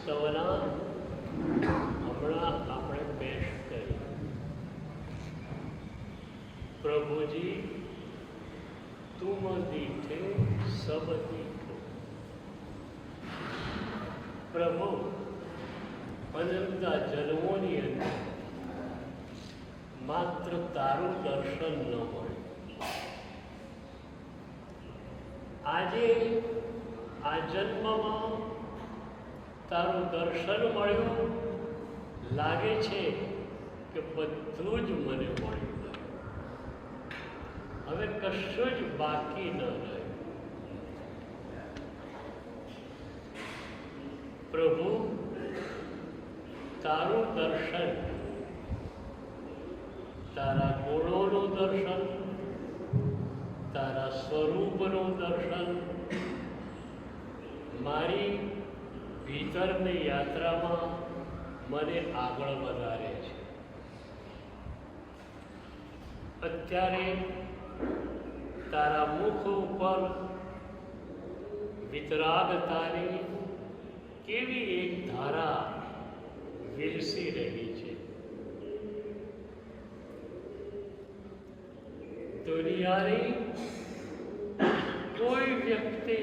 સ્તવના હમણાં આપણે પેશ કરી. પ્રભુજી તુમ દીઠે સબ દીઠો. પ્રભુ અનંતા જન્મોની અંદર માત્ર તારું દર્શન ન મળે. આજે આ જન્મમાં તારું દર્શન મળ્યું, લાગે છે કે બધું જ મને મળ્યું, હવે કશું જ બાકી ન રહ્યું. પ્રભુ તારું દર્શન, તારા ગુણોનું દર્શન, તારા સ્વરૂપનું દર્શન મારી ભીતરની યાત્રામાં મને આગળ વધારે છે. અત્યારે તારા મુખ ઉપર વિતરાગતાની કેવી એક ધારા વિલસી રહી છે. દુનિયાની કોઈ વ્યક્તિ,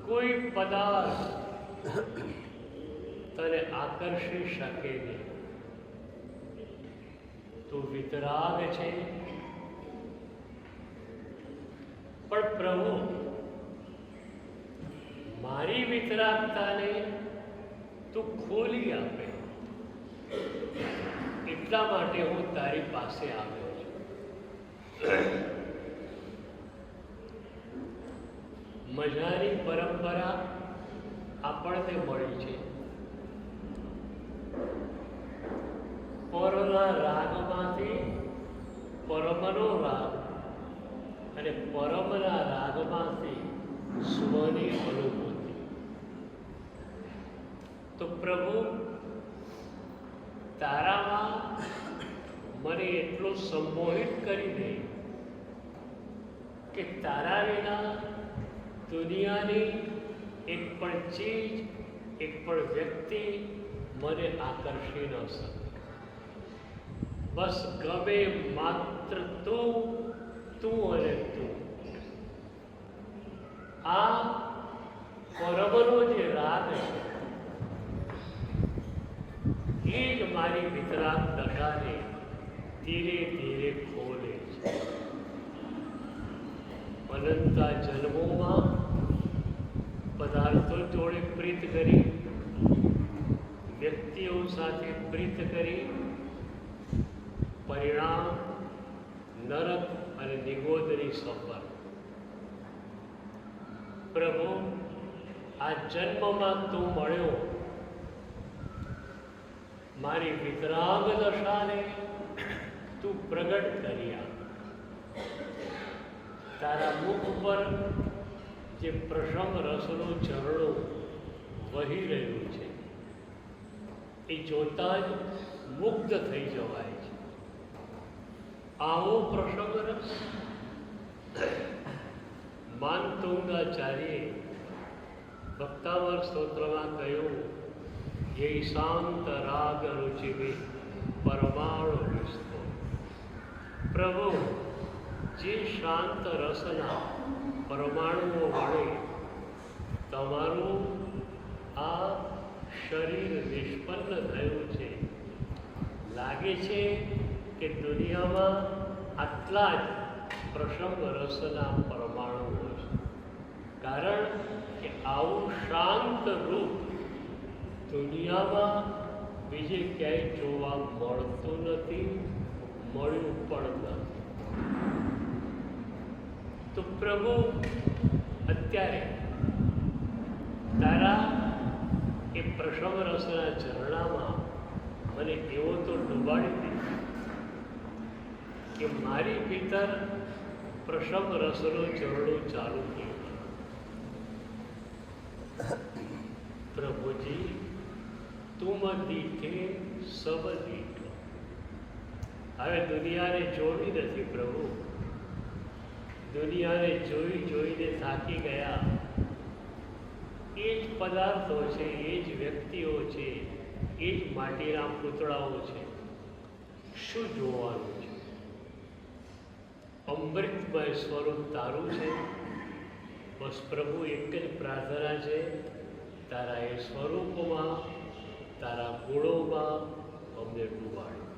કોઈ પદાર્થ તને આકર્ષી શકે નહીં. તું વિતરાગ છે, પણ પ્રભુ મારી વિતરાગતાને તું ખોલી આપે, એટલા માટે હું તારી પાસે આવ્યો છું. મજાની પરંપરા આપણને મળી છે. પરના રાગમાંથી પરમનો રાગ અને પરમના રાગમાંથી સ્વની અનુભૂતિ. તો પ્રભુ તારામાં મને એટલું સંમોહિત કરી દે કે તારા વિના દુનિયાની એક પણ ચીજ, એક પણ વ્યક્તિ મને આકર્ષી ન શકે. બસ ગમે માત્ર તું, તું અને તું. આ પરમનો જે રાગ છે એ જ મારી વિતરાગ દશાને ધીરે ધીરે ખોલે છે. અનંતા જન્મોમાં પદાર્થો જોડે પ્રીત કરી, વ્યક્તિઓ સાથે પ્રીત કરી, પરિણામ નરક અને નિગોદરી સફર. પ્રભુ આ જન્મમાં તું મળ્યો, મારી વિતરાગ દશાને તું પ્રગટ કર્યા. તારા મુખ પર જે પ્રસંગ રસનું ઝરણું વહી રહ્યું છે એ જોતા જ મુગ્ધ થઈ જવાય છે. આવો પ્રસંગ રસ માનતુંગાચાર્યે ભક્તાવર સ્તોત્રમાં કહ્યું, ये शांत राग रुचि में परमाणु विस्तो. प्रभु જે શાંત રસના પરમાણુઓ વડે તમારું આ શરીર નિષ્પન્ન થયું છે, લાગે છે કે દુનિયામાં આટલા જ પ્રસંગ રસના પરમાણુઓ છે. કારણ કે આવું શાંત રૂપ દુનિયામાં બીજે ક્યાંય જોવા મળતું નથી, મળ્યું પણ નથી. તો પ્રભુ અત્યારે તારા એ પ્રસંગ રસના ઝરણામાં મને એવો તો ડૂબાડી દે કે મારી ભીતર પ્રસંગ રસનું ઝરણું ચાલુ થયું. પ્રભુજી તુમ દીઠે સબ દીઠો. હવે દુનિયાને જોવી નથી પ્રભુ, દુનિયાને જોઈ જોઈને થાકી ગયા. એ જ પદાર્થો છે, એ જ વ્યક્તિઓ છે, એ જ માટીના પૂતળાઓ છે. શું જોવાનું છે? અમૃતમય સ્વરૂપ તારું છે. બસ પ્રભુ એક જ પ્રાર્થના છે, તારા એ સ્વરૂપમાં, તારા ગુણોમાં અમને ડૂબાડો.